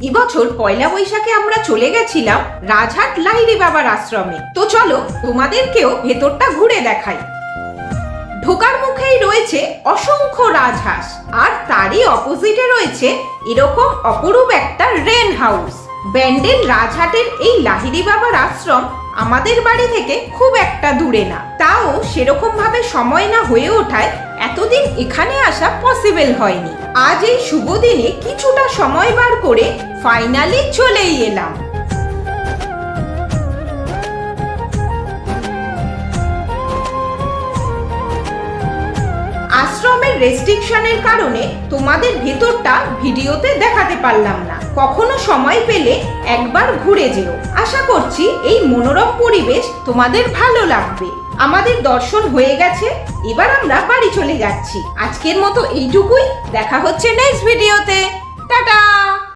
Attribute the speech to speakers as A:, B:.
A: এবছর পয়লা বৈশাখে আমরা চলে গেছিলাম রাজহাট লাহিড়ী বাবার আশ্রমে। তো চলো তোমাদেরকেও ভেতরটা ঘুরে দেখাই। ঢোকার মুখেই রয়েছে অসংখ্য রাজহাঁস, আর তারই অপোজিটে রয়েছে এরকম অপরূপ একটা রেন হাউস। ব্যান্ডেল রাজহাটের এই লাহিড়ী বাবার আশ্রম আমাদের বাড়ি থেকে খুব একটা দূরে না, তাও সেরকম ভাবে সময় না হয়ে ওঠায় এতদিন এখানে আসা পসিবল হয়নি। আজ এই শুভ দিনে কিছুটা সময় বার করে ফাইনালি চলেই এলাম। আশ্রমের রেস্ট্রিকশনের কারণে তোমাদের ভেতরটা ভিডিওতে দেখাতে পারলাম না। কখনো সময় পেলে একবার ঘুরে যেও। আশা করছি এই মনোরম পরিবেশ তোমাদের ভালো লাগবে। আমাদের দর্শন হয়ে গেছে, এবার আমরা বাড়ি চলে যাচ্ছি। আজকের মতো এইটুকুই, দেখা হচ্ছে নেক্সট ভিডিওতে। টাটা।